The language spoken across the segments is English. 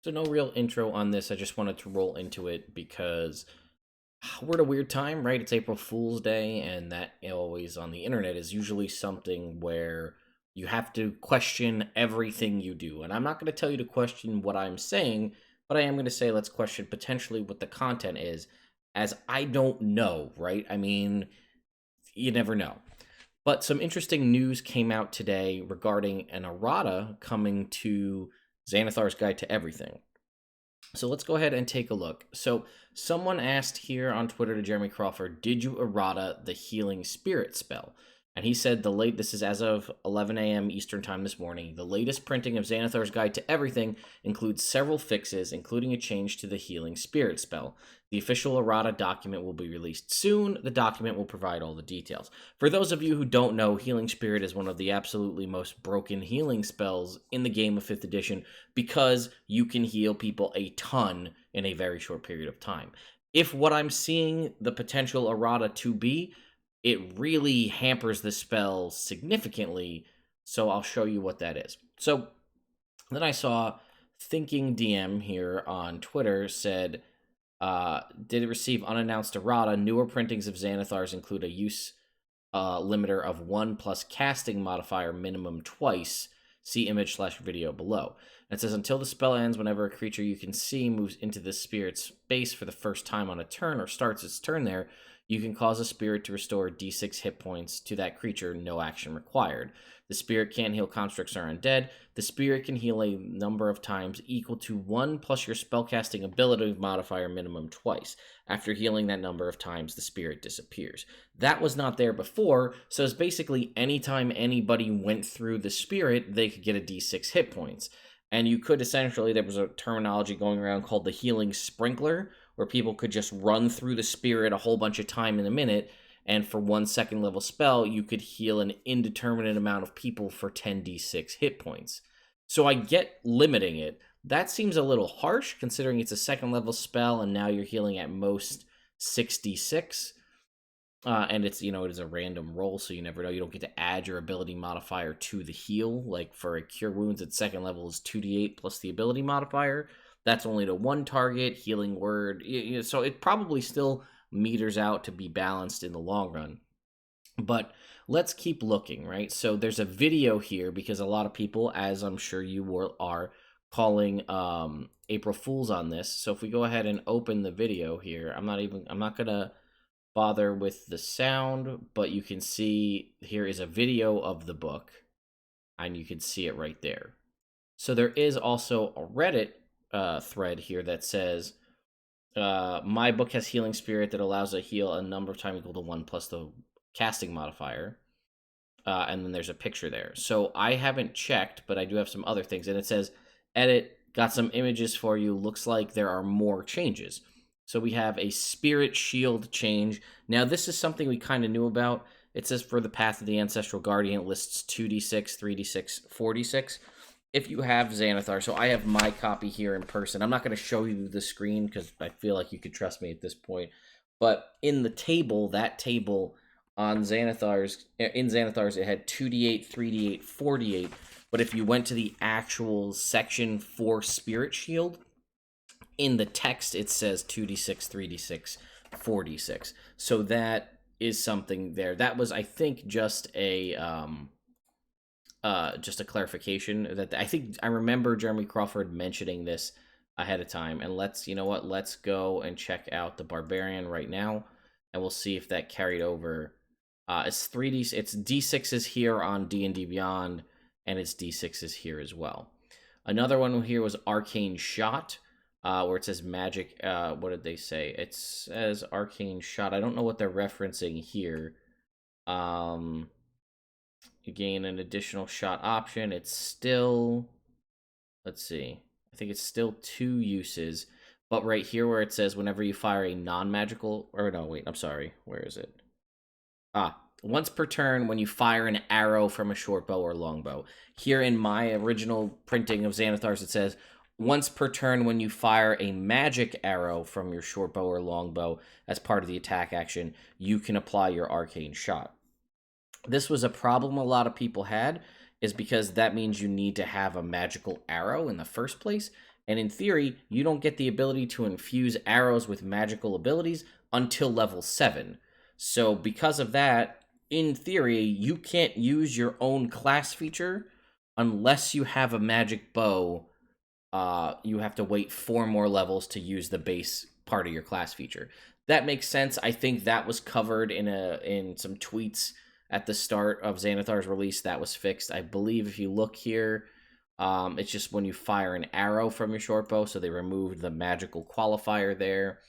So no real intro on this. I just wanted to roll into it because we're at a weird time, right? It's April Fool's Day, and that always on the internet is usually something where you have to question everything you do. And I'm not going to tell you to question what I'm saying, but I am going to say let's question potentially what the content is, as I don't know, right? I mean, you never know. But some interesting news came out today regarding an errata coming to Xanathar's Guide to Everything. So let's go ahead and take a look. So someone asked here on Twitter to Jeremy Crawford, did you errata the healing spirit spell? And he said this is as of 11 a.m. Eastern time this morning. The latest printing of Xanathar's Guide to Everything includes several fixes, including a change to the healing spirit spell. The official errata document will be released soon. The document will provide all the details. For those of you who don't know, Healing Spirit is one of the absolutely most broken healing spells in the game of 5th edition because you can heal people a ton in a very short period of time. If what I'm seeing the potential errata to be, it really hampers the spell significantly, so I'll show you what that is. So then I saw Thinking DM here on Twitter said, did it receive unannounced errata? Newer printings of Xanathars include a use limiter of 1 plus casting modifier minimum twice. See image/video below. And it says, until the spell ends, whenever a creature you can see moves into the spirit's space for the first time on a turn or starts its turn there, you can cause a spirit to restore d6 hit points to that creature, no action required. The spirit can't heal constructs or undead. The spirit can heal a number of times equal to 1 plus your spellcasting ability modifier minimum twice. After healing that number of times, the spirit disappears. That was not there before, so it's basically anytime anybody went through the spirit, they could get a d6 hit points. And you could essentially, there was a terminology going around called the healing sprinkler, where people could just run through the spirit a whole bunch of time in a minute, and for 1 second level spell, you could heal an indeterminate amount of people for 10d6 hit points. So I get limiting it. That seems a little harsh, considering it's a 2nd level spell, and now you're healing at most 6d6. And it's, it is a random roll, so you never know. You don't get to add your ability modifier to the heal. Like for a Cure Wounds at 2nd level is 2d8 plus the ability modifier. That's only to 1 target, Healing Word. So it probably still meters out to be balanced in the long run. But let's keep looking, right? So there's a video here because a lot of people, as I'm sure you are, calling April Fools on this. So if we go ahead and open the video here, I'm not going to bother with the sound, but you can see here is a video of the book, and you can see it right there. So there is also a Reddit thread here that says, my book has Healing Spirit that allows a heal a number of times equal to 1 plus the casting modifier. And then there's a picture there. So I haven't checked, but I do have some other things. And it says, edit, got some images for you. Looks like there are more changes. So we have a Spirit Shield change. Now, this is something we kind of knew about. It says for the Path of the Ancestral Guardian, it lists 2d6, 3d6, 4d6. If you have Xanathar, so I have my copy here in person. I'm not going to show you the screen because I feel like you could trust me at this point. But in the table, that table on Xanathar's, in Xanathar's, it had 2d8, 3d8, 4d8. But if you went to the actual section for Spirit Shield, in the text, it says 2d6, 3d6, 4d6. So that is something there. That was, I think, just a clarification. That I think I remember Jeremy Crawford mentioning this ahead of time. And let's go and check out the Barbarian right now, and we'll see if that carried over. It's d6s here on D&D Beyond, and it's d6s here as well. Another one here was Arcane Shot. Where it says magic, what did they say? It says arcane shot. I don't know what they're referencing here. You gain an additional shot option. It's still, let's see. I think it's still 2 uses. But right here where it says whenever you fire a non-magical, or no, wait, I'm sorry. Where is it? Once per turn when you fire an arrow from a short bow or longbow. Here in my original printing of Xanathar's, it says once per turn when you fire a magic arrow from your short bow or longbow as part of the attack action, you can apply your arcane shot. This was a problem a lot of people had, is because that means you need to have a magical arrow in the first place. And in theory, you don't get the ability to infuse arrows with magical abilities until level 7. So, because of that, in theory, you can't use your own class feature unless you have a magic bow. You have to wait 4 more levels to use the base part of your class feature. That makes sense. I think that was covered in some tweets at the start of Xanathar's release. That was fixed. I believe if you look here, it's just when you fire an arrow from your short bow, so they removed the magical qualifier there.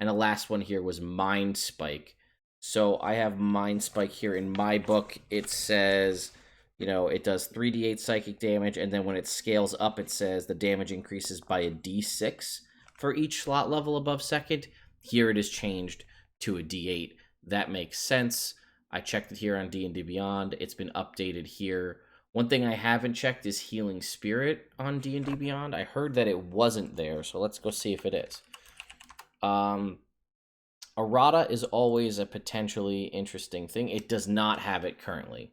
And the last one here was Mind Spike. So I have Mind Spike here in my book. It says, it does 3d8 psychic damage, and then when it scales up, it says the damage increases by a d6 for each slot level above second. Here it is changed to a d8. That makes sense. I checked it here on D&D Beyond. It's been updated here. One thing I haven't checked is Healing Spirit on D&D Beyond. I heard that it wasn't there, so let's go see if it is. Errata is always a potentially interesting thing. It does not have it currently.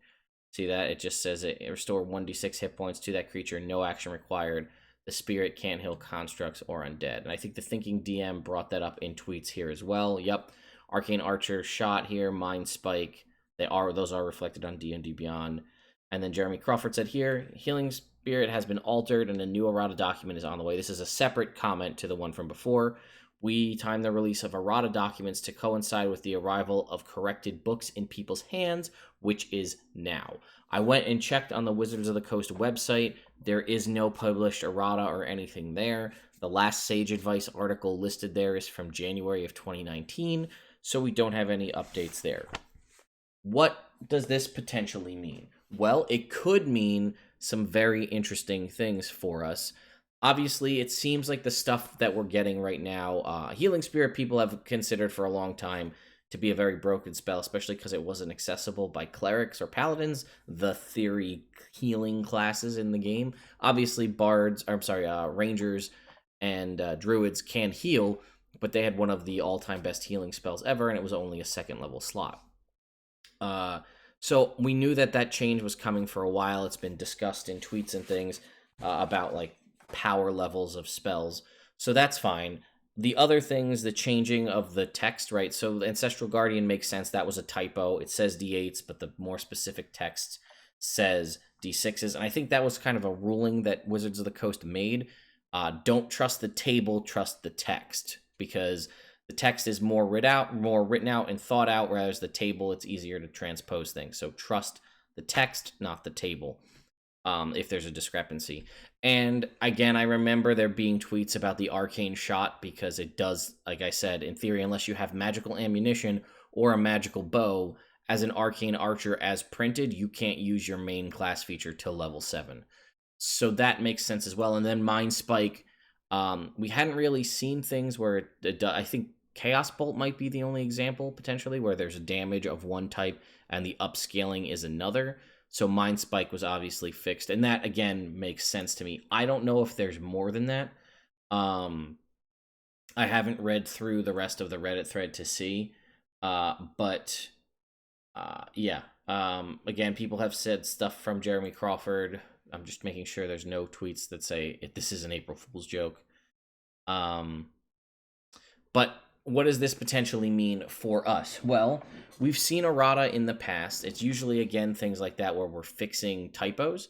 See that? It just says it restore 1d6 hit points to that creature, no action required. The spirit can't heal constructs or undead. And I think the Thinking DM brought that up in tweets here as well. Yep. Arcane Archer shot here, Mind Spike. Those are reflected on D&D Beyond. And then Jeremy Crawford said here, Healing Spirit has been altered and a new Errata document is on the way. This is a separate comment to the one from before. We timed the release of Errata documents to coincide with the arrival of corrected books in people's hands, which is now. I went and checked on the Wizards of the Coast website. There is no published Errata or anything there. The last Sage Advice article listed there is from January of 2019, so we don't have any updates there. What does this potentially mean? Well, it could mean some very interesting things for us. Obviously, it seems like the stuff that we're getting right now, Healing Spirit people have considered for a long time to be a very broken spell, especially because it wasn't accessible by clerics or paladins, the theory healing classes in the game. Obviously, rangers and druids can heal, but they had one of the all-time best healing spells ever, and it was only a second level slot. So we knew that change was coming for a while. It's been discussed in tweets and things about like power levels of spells. So that's fine. The other things, the changing of the text, right? So the Ancestral Guardian makes sense. That was a typo. It says D8s, but the more specific text says D6s. And I think that was kind of a ruling that Wizards of the Coast made. Don't trust the table, trust the text, because the text is more written out and thought out, whereas the table, it's easier to transpose things. So trust the text, not the table, if there's a discrepancy. And again, I remember there being tweets about the arcane shot, because it does, like I said, in theory, unless you have magical ammunition or a magical bow, as an arcane archer as printed, you can't use your main class feature till level 7. So that makes sense as well. And then Mind Spike, we hadn't really seen things where I think Chaos Bolt might be the only example, potentially, where there's a damage of one type and the upscaling is another. So Mind Spike was obviously fixed, and that, again, makes sense to me. I don't know if there's more than that. I haven't read through the rest of the Reddit thread to see, but yeah. Again, people have said stuff from Jeremy Crawford. I'm just making sure there's no tweets that say this is an April Fool's joke. But what does this potentially mean for us? Well, we've seen Errata in the past. It's usually, again, things like that where we're fixing typos.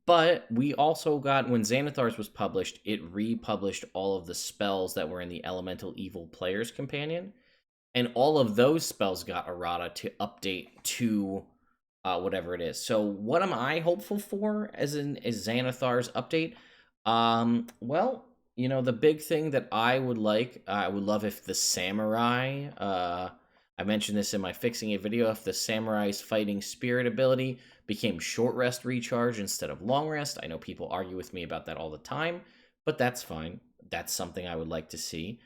But we also got, when Xanathar's was published, it republished all of the spells that were in the Elemental Evil Player's Companion. And all of those spells got Errata to update to whatever it is. So what am I hopeful for as Xanathar's update? Well, the big thing that I would love if the samurai, I mentioned this in my Fixing It video, if the samurai's fighting spirit ability became short rest recharge instead of long rest. I know people argue with me about that all the time, but that's fine. That's something I would like to see.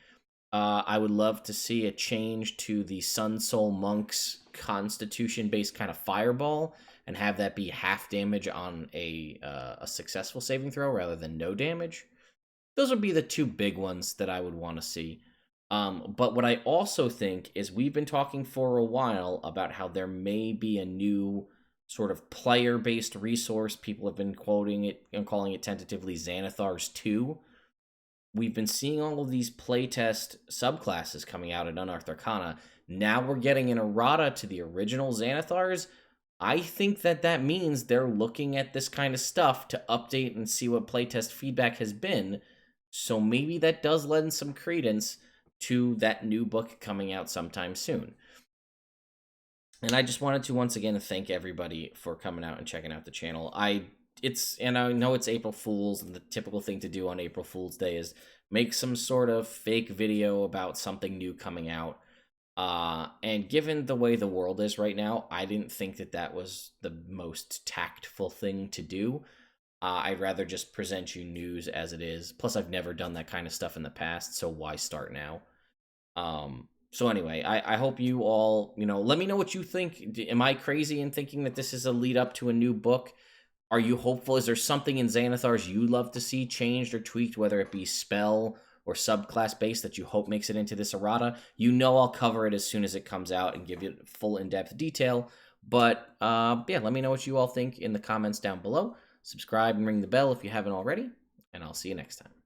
I would love to see a change to the Sun Soul Monk's Constitution-based kind of fireball, and have that be half damage on a successful saving throw rather than no damage. Those would be the two big ones that I would want to see. But what I also think is, we've been talking for a while about how there may be a new sort of player-based resource. People have been quoting it and calling it tentatively Xanathar's 2. we've been seeing all of these playtest subclasses coming out at Unearthed Arcana. Now we're getting an errata to the original Xanathars. I think that means they're looking at this kind of stuff to update and see what playtest feedback has been. So maybe that does lend some credence to that new book coming out sometime soon. And I just wanted to once again thank everybody for coming out and checking out the channel. And I know it's April Fool's, and the typical thing to do on April Fool's Day is make some sort of fake video about something new coming out. And given the way the world is right now, I didn't think that was the most tactful thing to do. I'd rather just present you news as it is. Plus, I've never done that kind of stuff in the past, so why start now? So anyway, I hope you all, let me know what you think. Am I crazy in thinking that this is a lead up to a new book? Are you hopeful? Is there something in Xanathars you'd love to see changed or tweaked, whether it be spell or subclass based, that you hope makes it into this errata? I'll cover it as soon as it comes out and give you full in-depth detail. But yeah, let me know what you all think in the comments down below. Subscribe and ring the bell if you haven't already, and I'll see you next time.